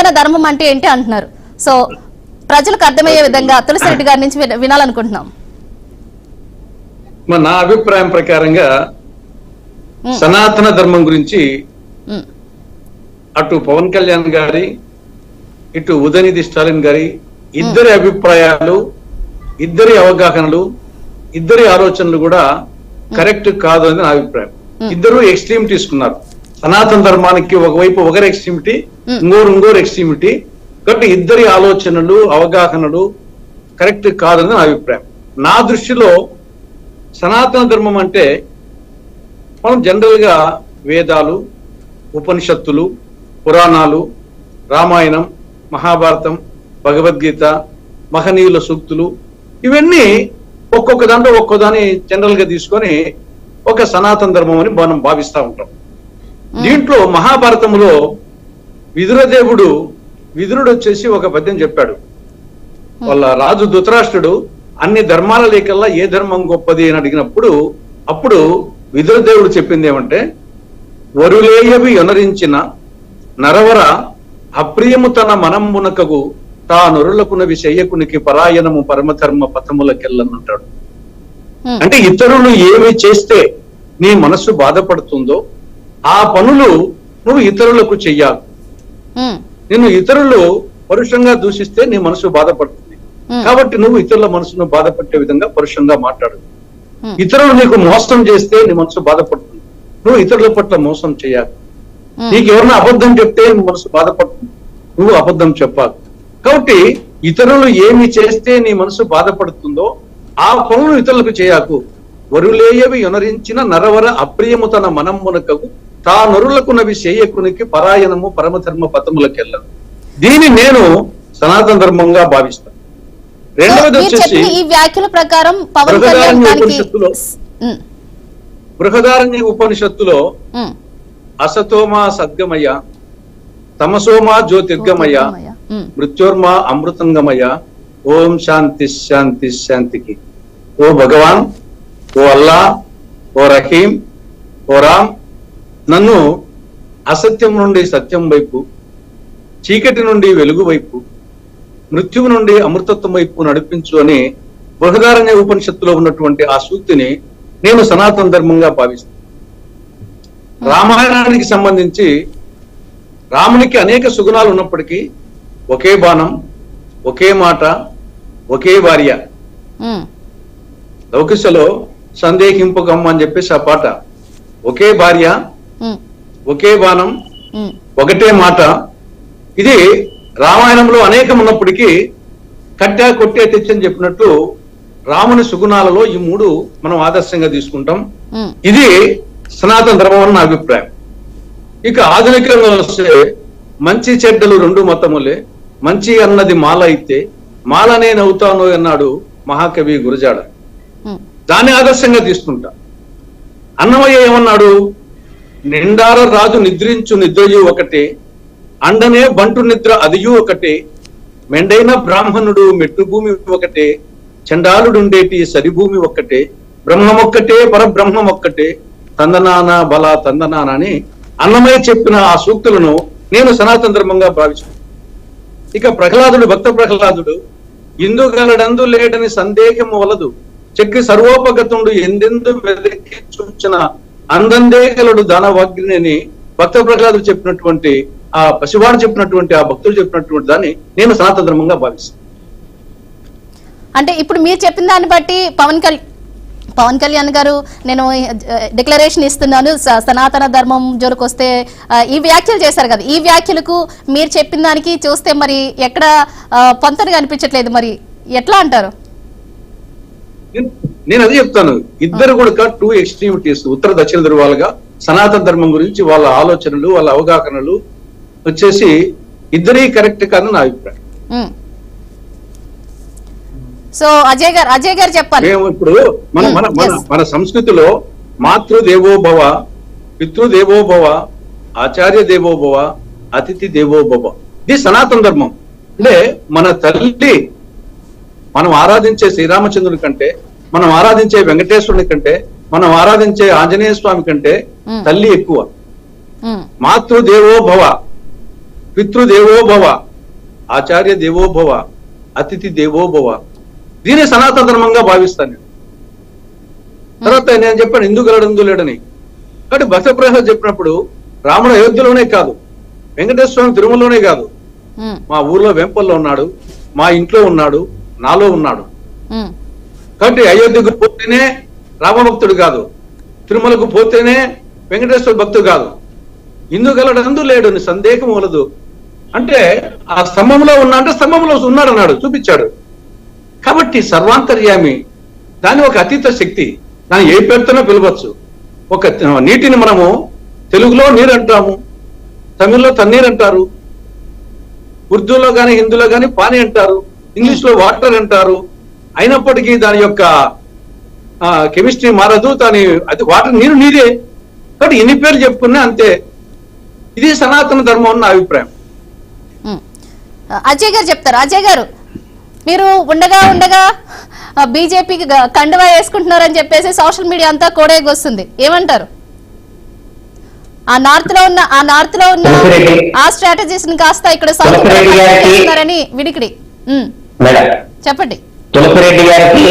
సనాతన ధర్మం అంటే ఏంటి అంటున్నారు. సో ప్రజలకు అర్థమయ్యే విధంగా తులసిరెడ్డి గారి నుంచి వినాలనుకుంటున్నాం. నా అభిప్రాయం ప్రకారంగా సనాతన ధర్మం గురించి అటు పవన్ కళ్యాణ్ గారి ఇటు ఉదయనిధి స్టాలిన్ గారి ఇద్దరి అభిప్రాయాలు, ఇద్దరి అవగాహనలు, ఇద్దరి ఆలోచనలు కూడా కరెక్ట్ కాదు అని నా అభిప్రాయం. ఇద్దరు ఎక్స్ట్రీమ్ తీసుకున్నారు. సనాతన ధర్మానికి ఒకవైపు ఒకరి ఎక్స్ట్రీమిటీ, ఇంకోరు ఎక్స్ట్రీమిటీ. కాబట్టి ఇద్దరి ఆలోచనలు, అవగాహనలు కరెక్ట్ కాదని నా అభిప్రాయం. నా దృష్టిలో సనాతన ధర్మం అంటే మనం జనరల్ గా వేదాలు, ఉపనిషత్తులు, పురాణాలు, రామాయణం, మహాభారతం, భగవద్గీత, మహనీయుల సూక్తులు, ఇవన్నీ ఒక్కొక్క దాంట్లో ఒక్కోదాన్ని జనరల్ గా తీసుకొని ఒక సనాతన ధర్మం అని మనం భావిస్తూ ఉంటాం. దీంట్లో మహాభారతంలో విదురుడు వచ్చేసి ఒక పద్యం చెప్పాడు. వాళ్ళ రాజు ధృతరాష్ట్రుడు అన్ని ధర్మాల లేకల్లా ఏ ధర్మం గొప్పది అని అడిగినప్పుడు అప్పుడు విదురదేవుడు చెప్పింది ఏమంటే, వరులేయవి యొనరించిన నరవర అప్రియము తన మనంబునకగు తా నొరులకునవి చెయ్యకునికి పరాయణము పరమధర్మ పథములకెళ్ళనంటాడు. అంటే ఇతరులు ఏమి చేస్తే నీ మనస్సు బాధపడుతుందో ఆ పనులు నువ్వు ఇతరులకు చెయ్యాలి. నిన్ను ఇతరులు పరుషంగా దూషిస్తే నీ మనసు బాధపడుతుంది. కాబట్టి నువ్వు ఇతరుల మనసును బాధపట్టే విధంగా పరుషంగా మాట్లాడు. ఇతరులు నీకు మోసం చేస్తే నీ మనసు బాధపడుతుంది. నువ్వు ఇతరుల పట్ల మోసం చేయాలి. నీకు ఎవరైనా అబద్ధం చెప్తే నీ మనసు బాధపడుతుంది. నువ్వు అబద్ధం చెప్పాలి. కాబట్టి ఇతరులు ఏమి చేస్తే నీ మనసు బాధపడుతుందో ఆ పనులు ఇతరులకు చేయకు. వరులేయవి యొనరించిన నరవర అప్రియము తన మనంబునకగు తా నొరులకునవి చేయకునికి పరాయణము పరమధర్మ పథములకెళ్ళను. దీన్ని నేను సనాతన ధర్మంగా భావిస్తాను. రెండవది వచ్చేసి ఈ వ్యాఖ్యల ప్రకారం బృహదారణ్య ఉపనిషత్తులో అసతోమా సద్గమయ, తమసోమా జ్యోతిర్గమయ, మృత్యోర్మా అమృతంగమయ, ఓం శాంతి శాంతి శాంతికి. ఓ భగవాన్, ఓ అల్లా, ఓ రహీం, ఓ రామ్, నన్ను అసత్యం నుండి సత్యం వైపు, చీకటి నుండి వెలుగు వైపు, మృత్యువు నుండి అమృతత్వం వైపు నడిపించు అని బృహదారణ్య ఉపనిషత్తులో ఉన్నటువంటి ఆ సూక్తిని నేను సనాతన ధర్మంగా భావిస్తాను. రామాయణానికి సంబంధించి రామునికి అనేక సుగుణాలు ఉన్నప్పటికీ ఒకే బాణం, ఒకే మాట, ఒకే భార్య. లౌకిసలో సందేహింపకమ్మ అని చెప్పేసి ఆ పాట. ఒకే భార్య, ఒకే బాణం, ఒకటే మాట. ఇది రామాయణంలో అనేకం ఉన్నప్పటికీ కట్టా కొట్టే తెచ్చని చెప్పినట్టు రాముని సుగుణాలలో ఈ మూడు మనం ఆదర్శంగా తీసుకుంటాం. ఇది సనాతన ధర్మం అని నా అభిప్రాయం. ఇక ఆధునికంగా వస్తే మంచి చెడ్డలు రెండు మతములే, మంచి అన్నది మాల అయితే మాలనే నవ్వుతాను అన్నాడు మహాకవి గురజాడ. దాన్ని ఆదర్శంగా తీసుకుంటా. అన్నమయ్య ఏమన్నాడు? నిండార రాజు నిద్రించు నిద్రయు ఒకటే, అండనే బంటు నిద్ర అదియు ఒకటే, మెండైన బ్రాహ్మణుడు మెట్టుభూమి ఒకటే, చండాలుడుండేటి సరిభూమి ఒక్కటే, బ్రహ్మమొక్కటే పరబ్రహ్మం ఒక్కటే, తందనాన బల తందనాన అని అన్నమయ్య చెప్పిన ఆ సూక్తులను నేను సనాతన ధర్మంగా భావిస్తాను. ఇక ప్రహ్లాదుడు, భక్త ప్రహ్లాదుడు, ఇందుగలడందు లేడని సందేహం వలదు, చెక్కి సర్వోపగతుండు ఎందెందు వెదకి చూచిన అందందేగలడు దానవాగ్ని అని భక్త ప్రహ్లాదుడు చెప్పినటువంటి ఆ పసివాడు చెప్పినటువంటి ఆ భక్తులు చెప్పినటువంటి దాన్ని నేను సనాతన ధర్మంగా భావిస్తాను. అంటే ఇప్పుడు మీరు చెప్పిన దాన్ని బట్టి పవన్ కళ్యాణ్ గారు నేను డిక్లరేషన్ ఇస్తున్నాను సనాతన ధర్మం జోలికి వస్తే ఈ వ్యాఖ్యలు చేశారు కదా, ఈ వ్యాఖ్యలకు మీరు చెప్పిన దానికి చూస్తే మరి ఎక్కడ పొంతనగా అనిపించట్లేదు. మరి ఎట్లా అంటారు? నేను అదే చెప్తాను. ఇద్దరు కూడా టూ ఎక్స్ట్రీమిటీస్, ఉత్తర దక్షిణ ధృవాలుగా సనాతన ధర్మం గురించి వాళ్ళ ఆలోచనలు, వాళ్ళ అవగాహనలు వచ్చేసి ఇద్దరీ కరెక్ట్ కాదని నా అభిప్రాయం. సో అజయ్ గారు చెప్పాలి. ఇప్పుడు మన సంస్కృతిలో మాతృదేవోభవ, పితృదేవోభవ, ఆచార్య దేవోభవ, అతిథి దేవోభవ, ఇది సనాతన ధర్మం. అంటే మన తల్లి, మనం ఆరాధించే శ్రీరామచంద్రుని కంటే, మనం ఆరాధించే వెంకటేశ్వరుని కంటే, మనం ఆరాధించే ఆంజనేయ స్వామి కంటే తల్లి ఎక్కువ. మాతృదేవోభవ, పితృదేవోభవ, ఆచార్య దేవోభవ, అతిథి దేవోభవ. దీన్ని సనాతన ధర్మంగా భావిస్తాను నేను. తర్వాత నేను చెప్పాను హిందూ గలడు హిందూ లేడని. కాబట్టి భక్త ప్రహ్లాద్ చెప్పినప్పుడు రాముడు అయోధ్యలోనే కాదు, వెంకటేశ్వర స్వామి తిరుమలలోనే కాదు, మా ఊర్లో వెంపల్లో ఉన్నాడు, మా ఇంట్లో ఉన్నాడు, నాలో ఉన్నాడు. కాబట్టి అయోధ్యకు పోతేనే రామభక్తుడు కాదు, తిరుమలకు పోతేనే వెంకటేశ్వర భక్తుడు కాదు. హిందూ గలడు హిందూ లేడు అని సందేహం వలదు. అంటే ఆ స్తంభంలో ఉన్నా అంటే స్తంభంలో ఉన్నాడు అన్నాడు, చూపించాడు. కాబట్టి సర్వాంతర్యామి, దాని ఒక అతీత శక్తి, దాన్ని ఏ పేరుతోనో పిలవచ్చు. ఒక నీటిని మనము తెలుగులో నీరు అంటాము, తమిళ్లో తన్నీరు అంటారు, ఉర్దూలో కానీ హిందీలో కానీ పానీ అంటారు, ఇంగ్లీష్ లో వాటర్ అంటారు. అయినప్పటికీ దాని యొక్క కెమిస్ట్రీ మారదు, దాని అది వాటర్ నీరు నీరే. కాబట్టి ఎన్ని పేర్లు చెప్పుకున్నా అంతే. ఇది సనాతన ధర్మం అన్న అభిప్రాయం. అజయ్ గారు చెప్తారు. అజయ్ గారు, మీరు ఉండగా ఉండగా బీజేపీకి కండువా వేసుకుంటున్నారని చెప్పేసి సోషల్ మీడియా అంతా కోడేగొస్తుంది, ఏమంటారు? ఆ నార్త్ లో ఉన్న ఆ స్ట్రాటజీస్ ని కాస్త ఇక్కడ సౌత్ విడికిడి చెప్పండి. తులసిరెడ్డి గారికి